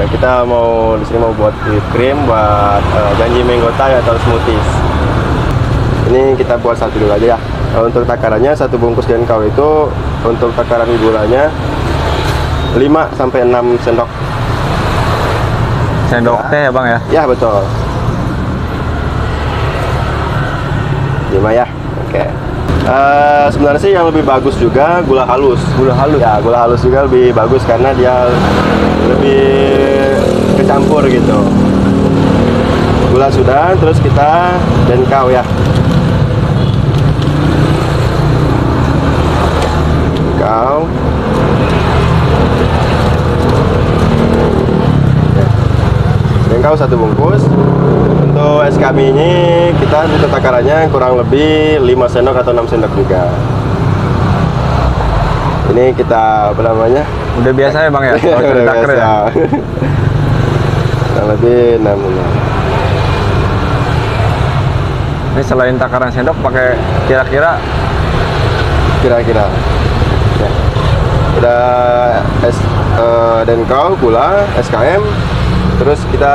Kita mau di sini mau buat whipped cream buat janji mango thai atau smoothies. Ini kita buat satu dulu aja ya. Untuk takarannya satu bungkus Denkau itu untuk takaran gulanya 5 sampai 6 sendok. Sendok teh ya Bang ya? Ya betul. 5 ya. Oke. Sebenarnya sih yang lebih bagus juga gula halus. Gula halus. Ya, gula halus juga lebih bagus karena dia lebih kecampur gitu. Gula sudah, terus kita Denkau ya. Denkau. Denkau satu bungkus. Untuk es kami ini kita untuk takarannya kurang lebih 5 sendok atau 6 sendok juga. Ini kita apa namanya? Udah biasa ya Bang ya? Oh, Udah takar biasa. ya? Kurang lebih 6 sendok. Ini selain takaran sendok pakai kira-kira Ya. Udah es Denkau, gula, SKM, terus kita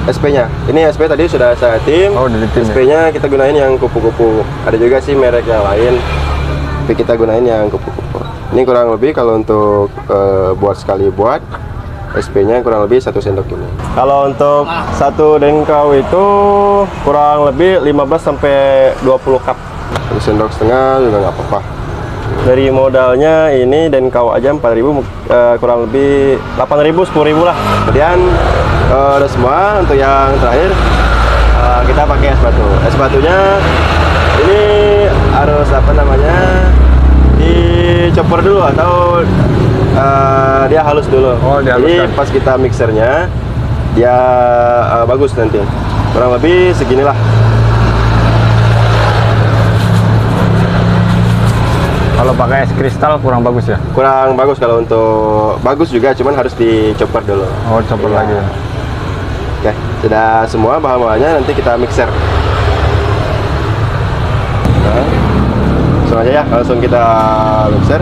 SP-nya. Ini SP tadi sudah saya tim. Oh, udah ditim ya? SP-nya kita gunain yang kupu-kupu. Ada juga sih merek yang lain, tapi kita gunain yang kupu-kupu. Ini kurang lebih kalau untuk buat sekali buat SP-nya kurang lebih 1 sendok ini. Kalau untuk satu Denkau itu kurang lebih 15 sampai 20 cup. 1 sendok setengah juga nggak apa-apa. Dari modalnya ini Denkau aja 4.000, kurang lebih 8.000, 10.000 lah. Kemudian udah semua. Untuk yang terakhir kita pakai es batu. Es batunya ini harus apa namanya, dicopper dulu atau dia halus dulu. Oh, jadi pas kita mixernya dia bagus nanti. Kurang lebih seginilah. kalau pakai es kristal kurang bagus ya? Kurang bagus. Kalau untuk bagus juga, cuman harus dicopper dulu. Oh, chopper Iya. lagi ya? Oke, sudah semua bahan-bahannya, nanti kita mixer. Nah, langsung aja ya, langsung kita mixer.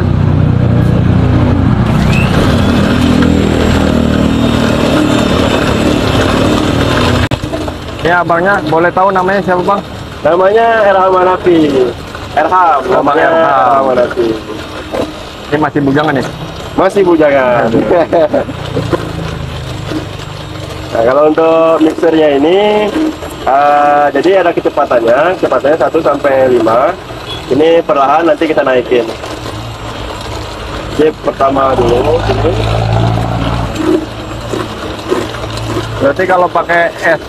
Ya abangnya, boleh tahu namanya siapa Bang? Namanya Erham Hanafi. Erham, namanya Erham Hanafi. Ini masih bujangan nih? Masih bujangan. Nah, kalau untuk mixernya ini, jadi ada kecepatannya 1 sampai 5. Ini perlahan nanti kita naikin. Jadi pertama dulu ini. Berarti kalau pakai es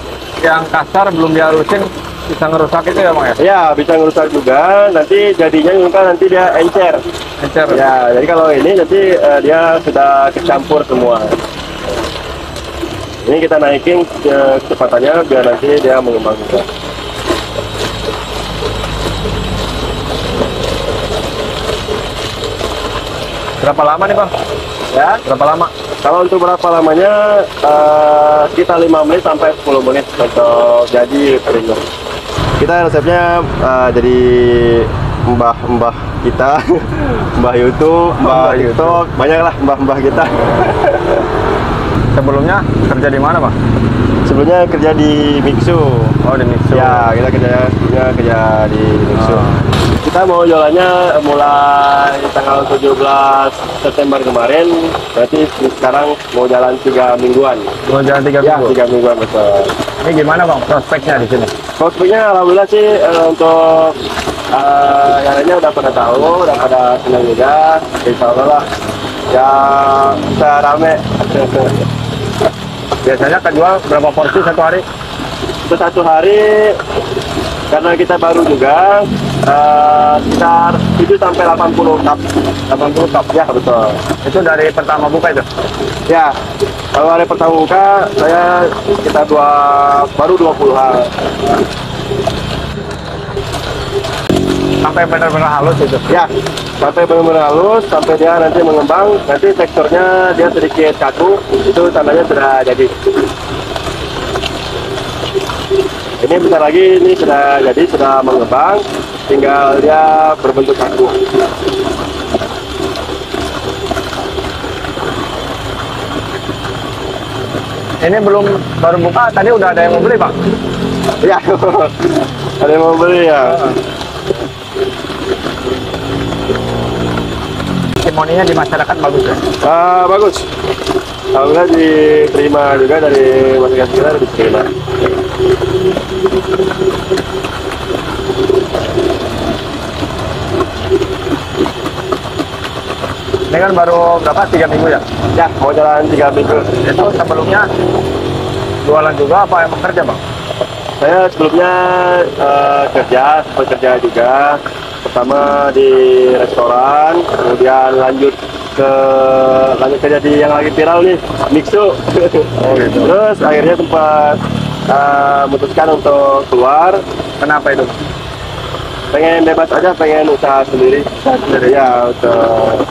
yang kasar belum dihalusin bisa ngerusak itu ya Bang ya? Ya, bisa ngerusak juga. Nanti jadinya juga nanti dia encer. Encer. Ya, jadi kalau ini nanti dia sudah kecampur semua. Ini kita naikin kecepatannya biar nanti dia mengembang juga. Berapa lama nih Bang? Ya, Berapa lama? kalau untuk berapa lamanya sekitar 5 menit sampai 10 menit untuk jadi kering. Kita resepnya dari mbah-mbah kita, mbah YouTube, mbah TikTok, banyak lah mbah-mbah kita. Sebelumnya kerja di mana Bang? Sebelumnya kerja di Mixu. Oh, di Mixu. Ya, kita kerja di Mixu. Kita mau jualannya mulai tanggal 17 September kemarin. Berarti sekarang mau jalan 3 mingguan. Mau jalan 3 Ya, minggu? 3 mingguan betul. Ini gimana Bang prospeknya di sini? Prospeknya alhamdulillah sih untuk yang lainnya udah pada tahu, udah pada senang juga. Insya Allah lah ya bisa rame. Biasanya kejual berapa porsi satu hari? Untuk satu hari karena kita baru juga sekitar 7 sampai 80 cup. 80 cup? Ya betul. Itu dari pertama buka itu? Ya, kalau hari pertama buka saya kita baru 20-an. Sampai benar-benar halus itu? Ya, sampai benar-benar halus, sampai dia nanti mengembang, nanti teksturnya dia sedikit kaku, itu tandanya sudah jadi. Ini bentar lagi ini sudah jadi, sudah mengembang, tinggal dia berbentuk kaku. Ini belum baru buka, tadi udah ada yang mau beli, Bang. Ya, ada yang mau beli ya. Testimoninya di masyarakat bagus ya? Bagus. Alhamdulillah diterima juga dari masyarakat sekitar, diterima. Ini kan baru berapa? 3 minggu ya? Ya, mau jalan 3 minggu. Itu sebelumnya jualan juga apa yang bekerja, Bang? Saya sebelumnya sempat kerja juga. Pertama di restoran, kemudian lanjut kerja di yang lagi viral nih, Mixu. Oh, gitu. Terus akhirnya sempat memutuskan untuk keluar. Kenapa itu? Pengen bebas aja, pengen usaha sendiri. Ya, untuk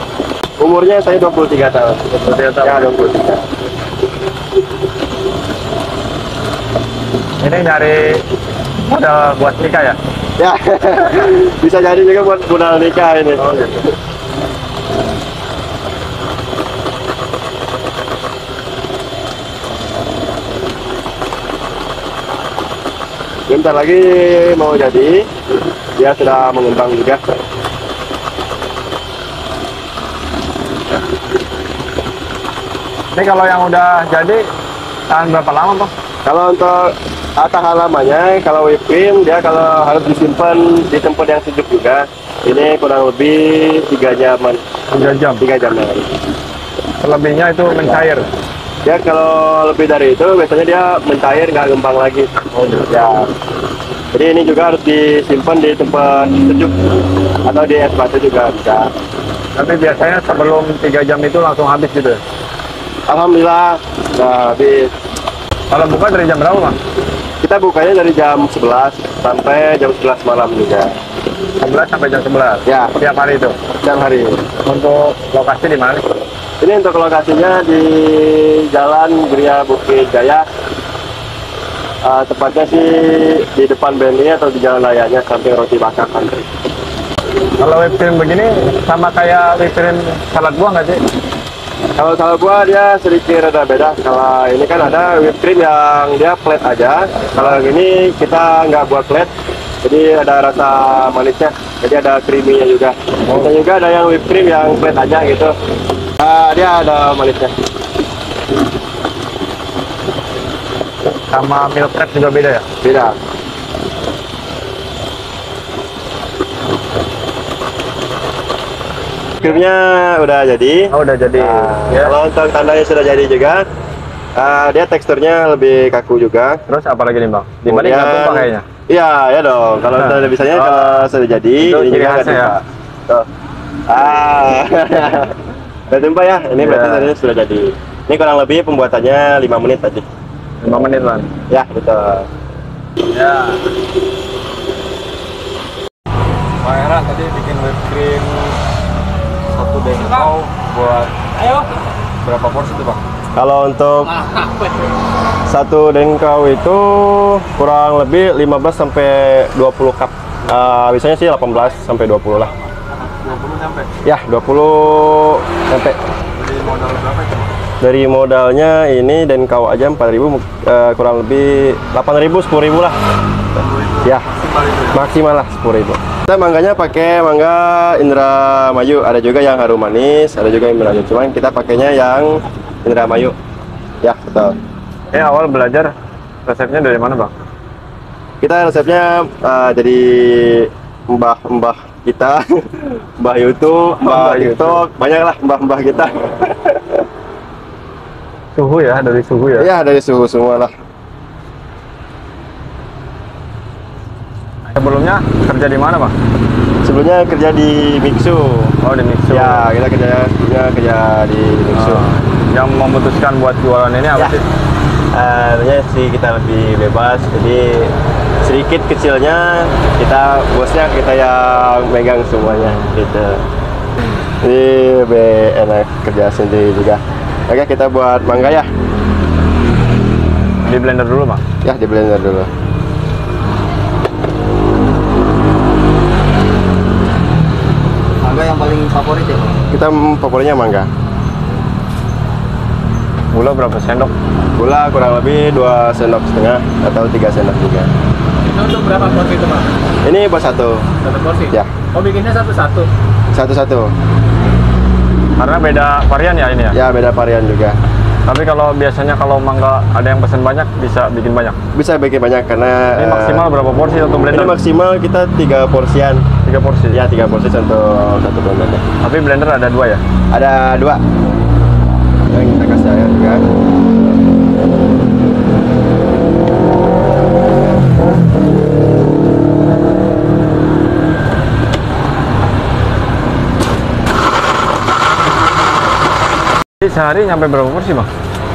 umurnya saya 23 tahun. 23 tahun. Ya, 23. Ini nyari modal buat nikah ya? Ya, bisa jadi juga buat modal nikah ini. Oh, gitu. Bentar lagi mau jadi, dia sudah mengembang juga. Ini kalau yang udah jadi tahan berapa lama, Bang? Kalau untuk tahan lamanya, kalau whipped cream dia kalau harus disimpan di tempat yang sejuk juga, ini kurang lebih 3 jaman. 3 jam. 3 jaman. Selebihnya itu mencair. Ya kalau lebih dari itu biasanya dia mencair, nggak gembang lagi. Oh, gitu. Ya. Jadi ini juga harus disimpan di tempat sejuk atau di es batu juga bisa. Tapi biasanya sebelum 3 jam itu langsung habis gitu ya? Alhamdulillah udah habis. Kalau buka dari jam berapa, Bang? Kita bukanya dari jam 11 sampai jam 11 malam juga. 11 sampai jam 11? Ya. Tiap hari itu? Setiap hari. Untuk lokasi di mana? Ini untuk lokasinya di Jalan Gria Bukit Jaya. Tepatnya sih di depan BNI atau di Jalan Layanya, samping roti bakar country. Kalau whipped cream begini sama kayak whipped cream salad buah nggak sih? Kalau salad buah dia sedikit rada beda. Kalau ini kan ada whipped cream yang dia flat aja. Kalau yang ini kita nggak buat flat, jadi ada rasa manisnya. Jadi ada creamy-nya juga. Dan juga ada yang whipped cream yang flat aja gitu. Dia ada manisnya. Sama milk crab juga beda ya? Beda. Krimnya udah jadi. Oh, udah jadi. Ya. Kalau untuk tandanya sudah jadi juga, dia teksturnya lebih kaku juga. Terus apa lagi nih, Bang? Di mana nggak tumpah kayaknya? Iya, ya dong. Kalau udah bisanya kalau sudah jadi, itu ini ciri juga nggak khasnya ya? tumpah. Tuh. Udah tumpah ya. Ini berarti tadinya sudah jadi. Ini kurang lebih pembuatannya 5 menit aja. 5 menit, Bang. Ya, betul. Ya. Pak Era tadi bikin whipped cream 1 dengkau buat berapa porsi tuh, Bang? Kalau untuk 1 dengkau itu kurang lebih 15 sampai 20 cup. Biasanya sih 18 sampai 20 lah. 20 sampai? Ya, 20 sampai. Dari modal berapa itu? Dari modalnya ini dengkau aja 4.000, kurang lebih 8.000, 10.000 lah. 10.000. Ya, maksimal lah 10.000. Kita mangganya pakai mangga Indramayu, ada juga yang harum manis, ada juga yang Indramayu. Cuman kita pakainya yang Indramayu. Ya, betul. Ini awal belajar resepnya dari mana, Bang? Kita resepnya dari mbah-mbah kita, mbah YouTube, mbah TikTok, banyak lah mbah-mbah kita. Suhu ya, dari suhu ya? Ya, dari suhu semua lah. Sebelumnya kerja di mana, Bang? Sebelumnya kerja di Mixu. Oh, di Mixu. Ya, kita kerja di Mixu. Yang memutuskan buat jualan ini apa Ya. sih? Tentunya sih kita lebih bebas, jadi sedikit kecilnya kita bosnya kita yang megang semuanya gitu. Jadi lebih enak kerja sendiri juga. Oke, kita buat mangga ya. Di blender dulu, Bang. Ya, di blender dulu. Mangga yang paling favorit ya, Bang? Kita favoritnya mangga. Gula berapa sendok? Gula kurang lebih 2 sendok setengah atau 3 sendok juga. Itu untuk berapa porsi itu, Bang? Ini buat satu. Satu porsi? Ya. Oh, bikinnya satu-satu? Satu-satu. Karena beda varian ya ini ya? Ya, beda varian juga. Tapi kalau biasanya kalau mangga ada yang pesen banyak, bisa bikin banyak? Bisa bikin banyak karena Ini maksimal berapa porsi satu blender? Ini maksimal kita 3 porsian. 3 porsi? Ya, 3 porsi untuk satu blender. Tapi blender ada 2 ya? Ada 2 yang kita kasih air juga. Sehari nyampe berapa porsi, Bang?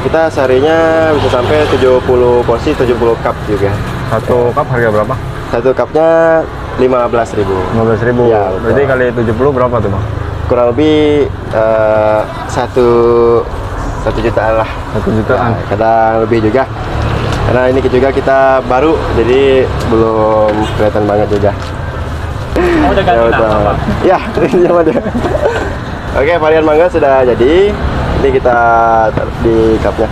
Kita seharinya bisa sampai 70 porsi, 70 cup juga. Satu cup harga berapa? Satu cupnya 15.000. 15.000. Ya, betul. Berarti kali 70 berapa tuh, Bang? Kurang lebih 1 jutaan lah. 1 jutaan. Ya, kadang lebih juga. Karena ini juga kita baru, jadi belum kelihatan banget juga. Oh, udah ganti nama, Bang? Ya, ini sama dia. Oke, varian mangga sudah jadi. Ini kita taruh di cupnya.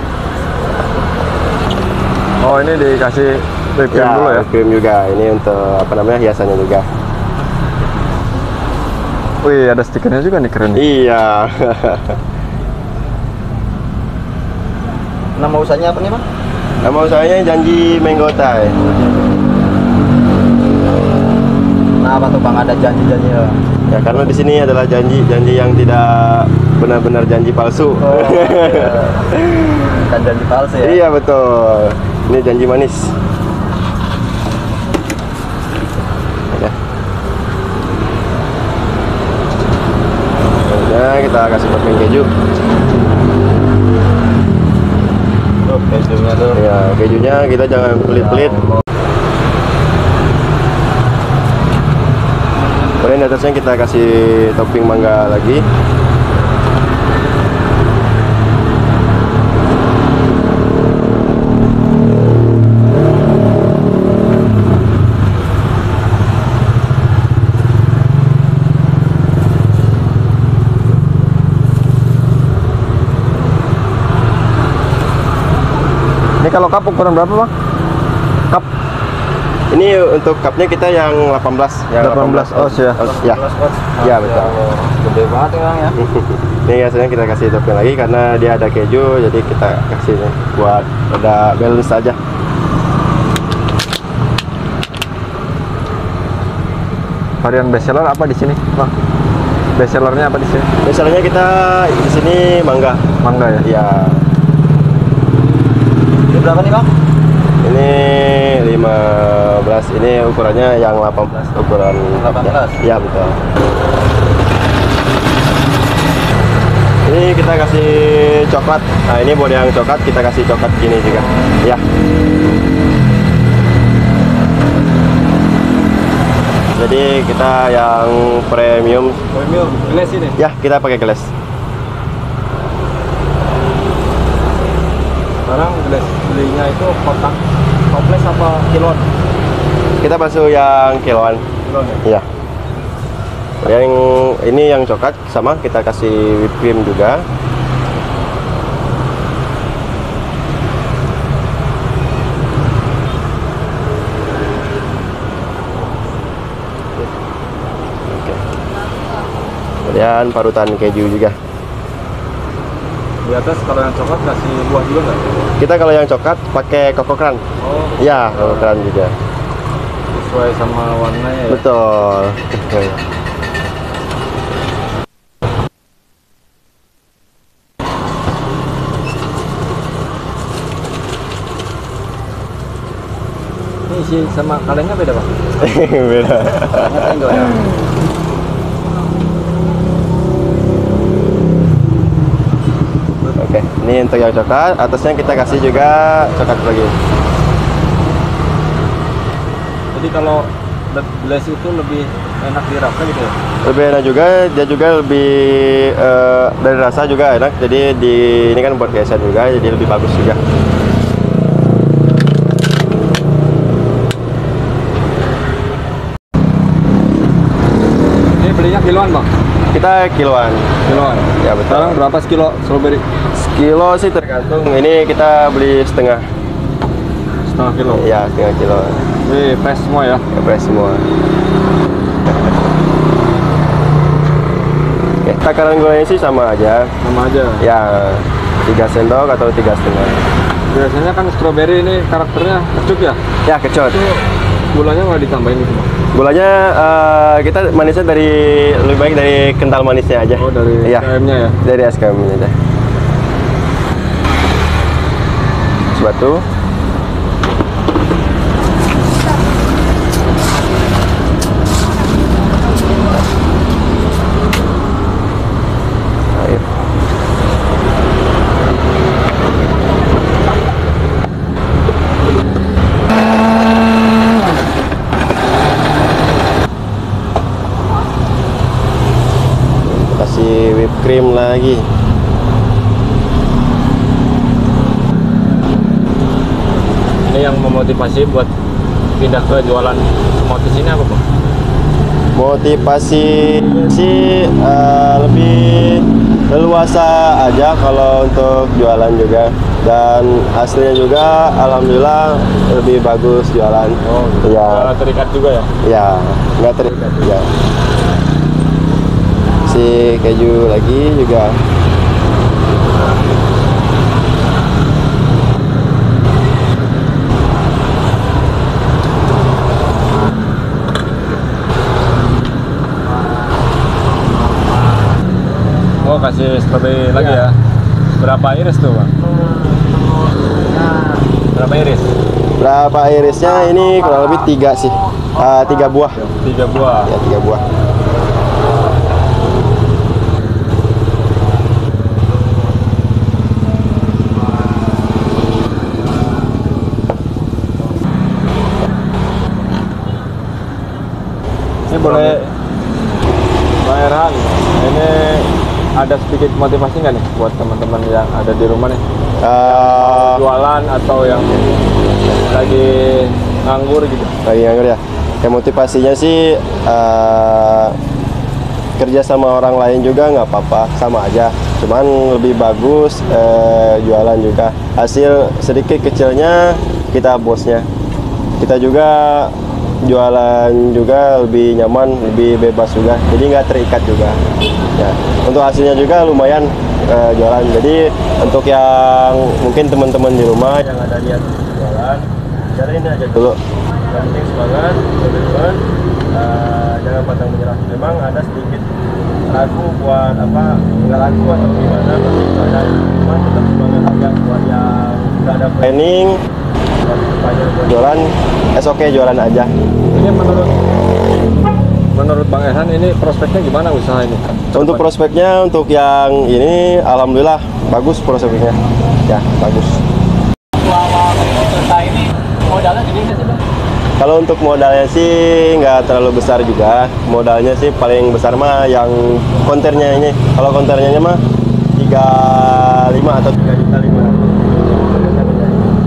Oh, ini dikasih whipped cream dulu ya? Krim juga. Ini untuk apa namanya, hiasannya juga. Wih, ada stikernya juga nih, keren. Iya. Nama usahanya apa nih, Bang? Nama usahanya Janji Mango Thai. Nah, apa tuh, Bang? Ada janji-janji ya? Ya, karena di sini adalah janji yang tidak benar-benar janji palsu. Oh, iya. Kan janji palsu ya? Iya, betul. Ini janji manis. Oke. Nah, kita kasih topping keju. Oh, kejunya tuh. Ya, kejunya kita jangan pelit-pelit. Kemudian di atasnya kita kasih topping mangga lagi. Ini kalau cup ukuran berapa, Bang? Cup Ini untuk cupnya kita yang 18. Yang 18 oz ya? Ya, ya betul. Gede banget ya, Bang ya? Ini biasanya kita kasih topping lagi karena dia ada keju, jadi kita kasih nih buat ada balance aja. Varian best seller apa di sini, Bang? Best sellernya apa di sini? Misalnya kita di sini mangga. Mangga ya? Ya, Ini berapa nih, Bang? ini 15. Ini ukurannya yang 18, ukuran 18? Ya, betul. Ini kita kasih coklat. Nah, ini buat yang coklat kita kasih coklat gini juga. Ya. Jadi kita yang premium. Premium, gelas ini? Ya, kita pakai gelas. Sekarang gelas belinya itu kotak toples apa kiloan? Kita basuh yang kiloan. Kiloan ya? Iya. Yang ini yang coklat sama kita kasih whipped cream juga. Oke. Kemudian parutan keju juga. Di atas kalau yang coklat kasih buah juga nggak? Kita kalau yang coklat pakai kokokran. Oh, Ya, kokokran juga. sesuai sama warnanya ya? Betul. Ini isi sama kalengnya beda, Bang? Beda. Ternyata Indo ya? Oke, ini untuk yang coklat. Atasnya kita kasih juga coklat lagi. Jadi kalau gelas itu lebih enak dirasa gitu ya? Lebih enak juga, dia juga lebih dari rasa juga enak. Jadi ini kan buat hiasan juga, jadi lebih bagus juga. Ini belinya kiloan, Bang? Kita kiloan. Kiloan. Ya betul. Sekarang berapa sekilo strawberry? Sekilo sih tergantung. Ini kita beli setengah. Setengah kilo. Ya, setengah kilo. Ini fresh semua ya? Ya, fresh semua. Oke, takaran gulanya sih sama aja. Sama aja. Ya, 3 sendok atau 3,5. Biasanya kan strawberry ini karakternya kecut ya? Ya, kecut. Itu gulanya nggak ditambahin gitu, Bang? Gulanya kita manisnya lebih baik dari kental manisnya aja. Oh, dari Iya, SKM-nya ya? dari SKM-nya aja. Sebatu. Air. Kasih whipped cream lagi. Ini yang memotivasi buat pindah ke jualan semua di sini apa, Bang? Motivasi sih lebih leluasa aja kalau untuk jualan juga, dan hasilnya juga alhamdulillah lebih bagus jualan. Oh, ya, terikat juga ya? ya nggak terikat juga. Si keju lagi juga. Oh, kasih strawberry lagi ya? Berapa iris tuh, Bang? Berapa iris? Berapa irisnya? Ini kurang lebih 3 sih. 3 buah. 3 buah. Ya, 3 buah. Ini boleh, Bang Erhan, ini ada sedikit motivasi nggak nih buat teman-teman yang ada di rumah nih? Jualan atau yang lagi nganggur gitu? Lagi nganggur ya. Ya, motivasinya sih kerja sama orang lain juga nggak apa-apa, sama aja. Cuman lebih bagus jualan juga. Hasil sedikit kecilnya kita bosnya. Kita juga jualan juga lebih nyaman, lebih bebas juga. Jadi nggak terikat juga. Ya, untuk hasilnya juga lumayan jualan. Jadi untuk yang mungkin teman-teman di rumah yang ada niat jualan, jalanin aja dulu. Yang penting semangat, komitmen, jangan pantang menyerah. Memang ada sedikit ragu buat apa, nggak ragu atau gimana, tapi itu ada, cuma tetap semangat aja buat yang nggak ada planning, buat jualan, oke jualan aja. Ini menurut Bang Erhan ini prospeknya gimana usaha ini? Untuk prospeknya, untuk yang ini alhamdulillah bagus prospeknya. Ya, bagus. Selama usaha ini modalnya gede nggak sih, Bang? Kalau untuk modalnya sih nggak terlalu besar juga. Modalnya sih paling besar mah yang konternya ini. Kalau konternya mah 35 atau 3.500.000.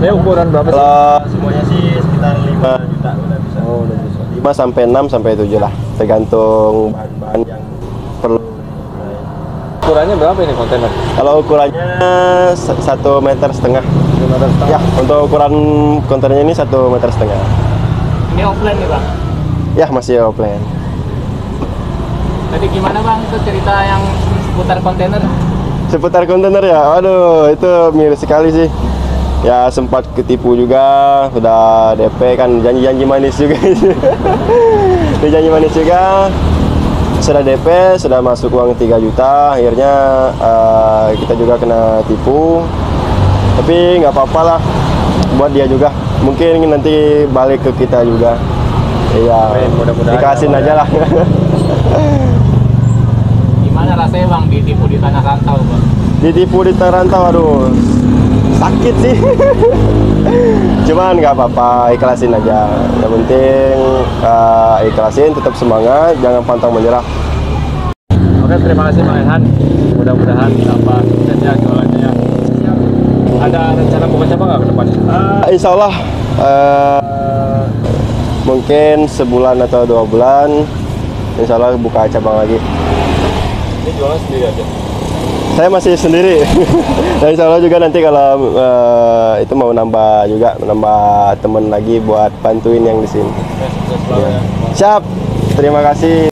Ini ukuran berapa sih? Kalau semuanya sih sekitar 5 juta udah bisa. Oh, udah bisa. 5 sampai 6 sampai 7 lah, tergantung bahan-bahan yang perlu. Ukurannya berapa ini kontainer? Kalau ukurannya 1,5 meter. 1,5 meter. Ya, untuk ukuran konternya ini 1,5 meter. Ini offline nih, Bang. Ya, masih offline. Tadi gimana, Bang, itu cerita yang seputar kontainer? Seputar kontainer ya, aduh itu miris sekali sih. Ya sempat ketipu juga, udah DP kan, janji-janji manis juga. Janji manis juga, sudah DP, sudah masuk uang 3 juta, akhirnya kita juga kena tipu. Tapi nggak apa-apa lah, buat dia juga. Mungkin nanti balik ke kita juga. Iya, mudah-mudahan dikasihin ya, aja lah. Gimana rasanya, Bang, ditipu di tanah rantau, Bang? Ditipu di tanah rantau, aduh sakit sih. Cuman nggak apa-apa, ikhlasin aja. Yang penting ikhlasin, tetap semangat, jangan pantang menyerah. Oke, terima kasih Bang Erhan. Mudah-mudahan tambah sukses ya jualannya. Ada rencana buka cabang nggak ke depan? Insya Allah mungkin sebulan atau 2 bulan, insya Allah buka cabang lagi. Ini jualan sendiri aja. Saya masih sendiri. Dan insya Allah juga nanti kalau itu mau nambah temen lagi buat bantuin yang di sini. Sukses selalu ya. Siap. Terima kasih.